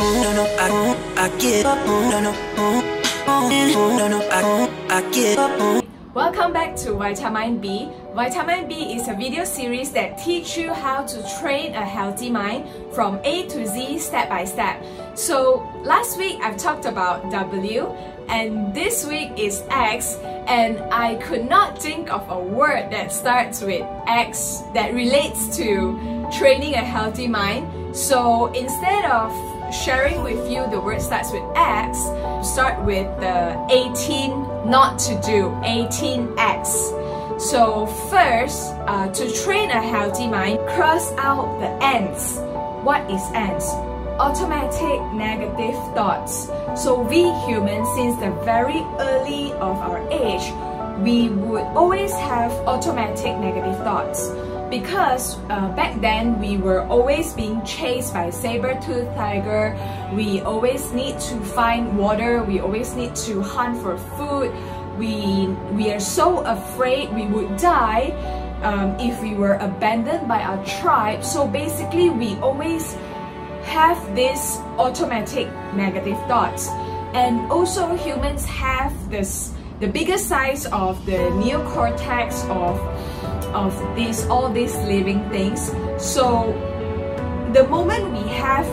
No, no, I give up. No, no, no, no, I give up. Welcome back to Vita-Mind-B. Vita-Mind-B is a video series that teach you how to train a healthy mind from A to Z step by step. So last week I've talked about W and this week is X, and I could not think of a word that starts with X that relates to training a healthy mind. So instead of sharing with you the word starts with X, start with the 18 not to do, 18X. So first, to train a healthy mind, cross out the N's. What is N's? Automatic negative thoughts. So we humans, since the very early of our age, we would always have automatic negative thoughts. Because back then we were always being chased by saber-toothed tiger, we always need to find water, we always need to hunt for food, we are so afraid we would die if we were abandoned by our tribe. So basically we always have these automatic negative thoughts. And also humans have the biggest size of the neocortex of all these living things. So the moment we have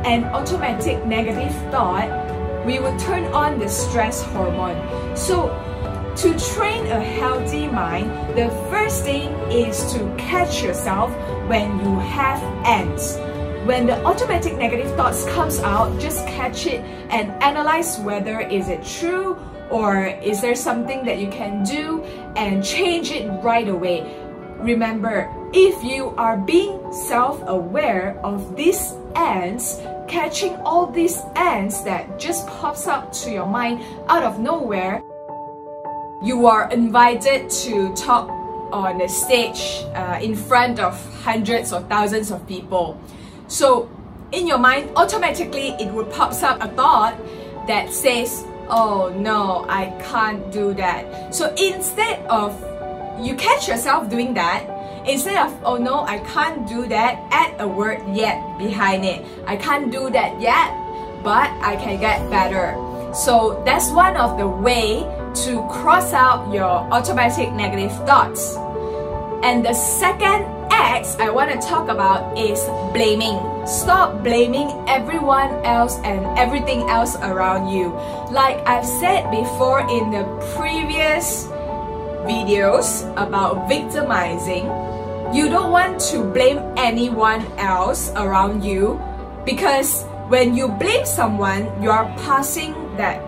an automatic negative thought, we would turn on the stress hormone. So to train a healthy mind, the first thing is to catch yourself when you have ants. When the automatic negative thoughts comes out, just catch it and analyze whether is it true or is there something that you can do and change it right away. Remember, if you are being self-aware of these ants, catching all these ants that just pops up to your mind out of nowhere, you are invited to talk on the stage in front of hundreds or thousands of people. So in your mind, automatically it would pops up a thought that says, oh no, I can't do that. So instead of you catch yourself doing that, instead of oh no, I can't do that, add a word yet behind it. I can't do that yet, but I can get better. So that's one of the way to cross out your automatic negative thoughts. And the second X I want to talk about is blaming. Stop blaming everyone else and everything else around you. Like I've said before in the previous videos about victimizing, you don't want to blame anyone else around you, because when you blame someone, you are passing that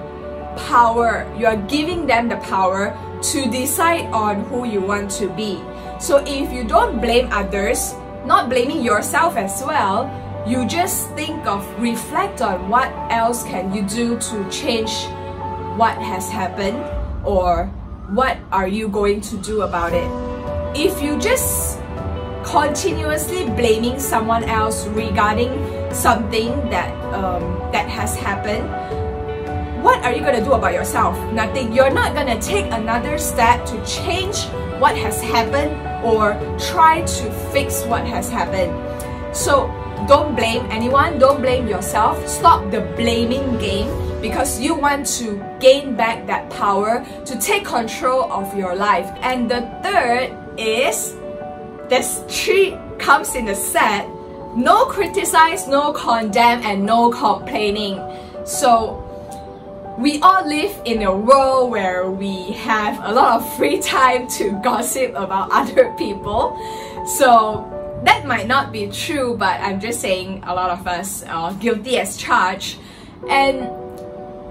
power, you are giving them the power to decide on who you want to be. So if you don't blame others, not blaming yourself as well, you just think of, reflect on what else can you do to change what has happened, or what are you going to do about it. If you just continuously blaming someone else regarding something that that has happened, what are you going to do about yourself? Nothing. You're not going to take another step to change what has happened or try to fix what has happened. So don't blame anyone, don't blame yourself. Stop the blaming game, because you want to gain back that power to take control of your life. And the third is, there's three comes in the set: no criticize, no condemn, and no complaining. So we all live in a world where we have a lot of free time to gossip about other people. So that might not be true, but I'm just saying a lot of us are guilty as charged. And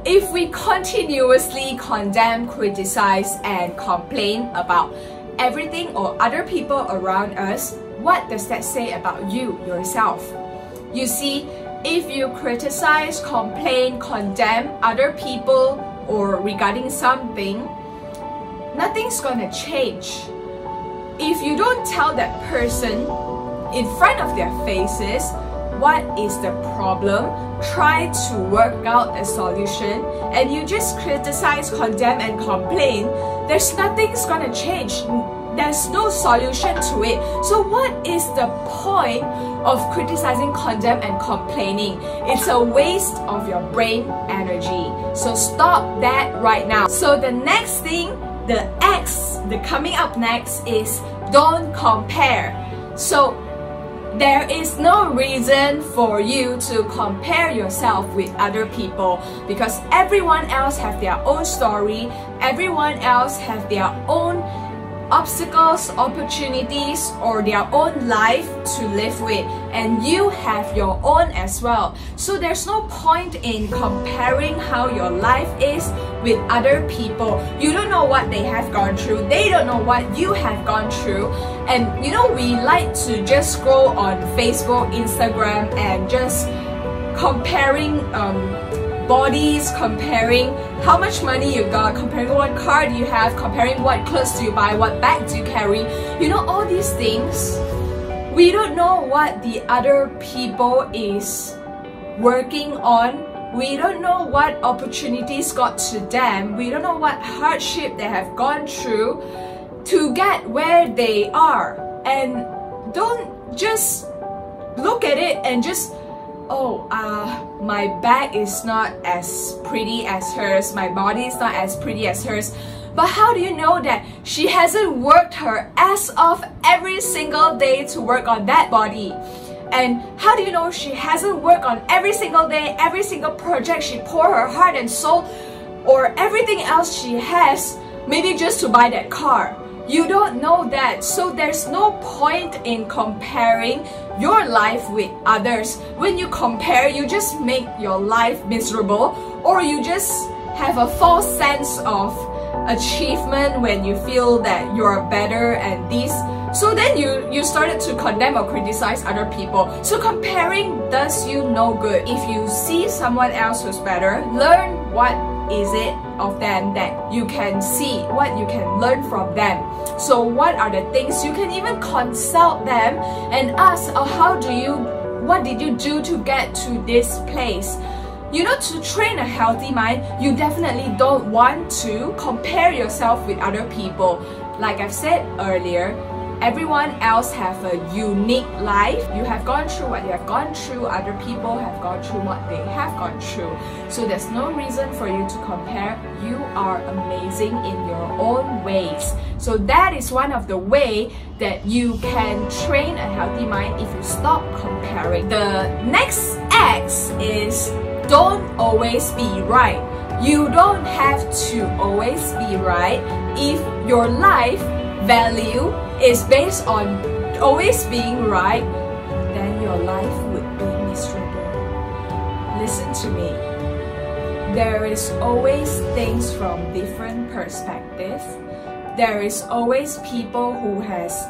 if we continuously condemn, criticize, and complain about everything or other people around us, what does that say about you, yourself? You see, if you criticize, complain, condemn other people or regarding something, nothing's gonna change. If you don't tell that person in front of their faces what is the problem, try to work out a solution, and you just criticize, condemn, and complain, there's nothing's gonna change. there's no solution to it. So what is the point of criticizing, condemn and complaining? It's a waste of your brain energy. So stop that right now. So the next thing, the coming up next is don't compare. So there is no reason for you to compare yourself with other people, because everyone else have their own story, everyone else have their own obstacles, opportunities, or their own life to live with, and you have your own as well. So there's no point in comparing how your life is with other people. You don't know what they have gone through, they don't know what you have gone through. And you know, we like to just scroll on Facebook, Instagram, and just comparing bodies, comparing how much money you got, comparing what car do you have, comparing what clothes do you buy, what bag do you carry. You know, all these things, we don't know what the other people is working on. We don't know what opportunities got to them. We don't know what hardship they have gone through to get where they are. And don't just look at it and just, oh, my bag is not as pretty as hers, my body is not as pretty as hers. But how do you know that she hasn't worked her ass off every single day to work on that body? And how do you know she hasn't worked on every single day, every single project she poured her heart and soul, or everything else she has, maybe just to buy that car? You don't know that. So there's no point in comparing your life with others. When you compare, you just make your life miserable, or you just have a false sense of achievement when you feel that you're better and this. So then you started to condemn or criticize other people. So comparing does you no good. If you see someone else who's better, learn what is it of them that you can see, what you can learn from them. So what are the things you can even consult them and ask, oh, what did you do to get to this place? You know, to train a healthy mind, you definitely don't want to compare yourself with other people. Like I've said earlier, everyone else have a unique life. You have gone through what you have gone through, other people have gone through what they have gone through. So there's no reason for you to compare. You are amazing in your own ways. So that is one of the way that you can train a healthy mind if you stop comparing. The next X is don't always be right. You don't have to always be right. If your life value is based on always being right, then your life would be miserable. Listen to me. There is always things from different perspectives. There is always people who has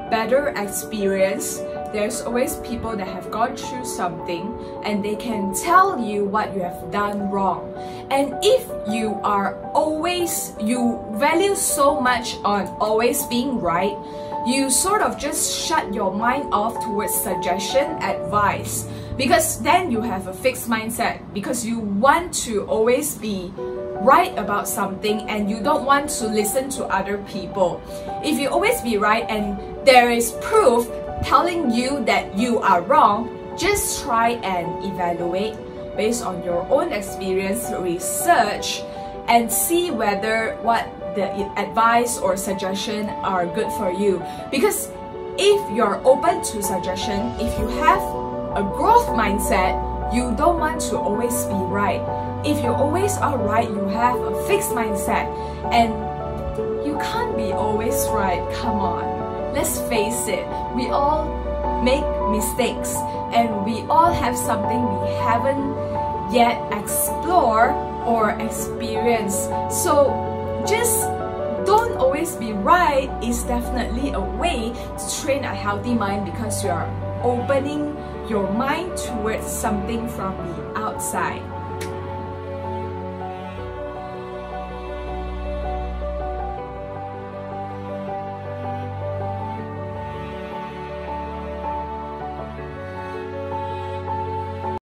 better experience. There's always people that have gone through something and they can tell you what you have done wrong. And if you value so much on always being right, you sort of just shut your mind off towards suggestion, advice, because then you have a fixed mindset, because you want to always be right about something and you don't want to listen to other people. If you always be right and there is proof telling you that you are wrong, just try and evaluate based on your own experience, research, and see whether what the advice or suggestion are good for you. Because if you're open to suggestion, if you have a growth mindset, you don't want to always be right. If you always are right, you have a fixed mindset and you can't be always right. Come on, let's face it, we all make mistakes and we all have something we haven't yet explored or experienced. So just don't always be right is definitely a way to train a healthy mind, because you are opening your mind towards something from the outside.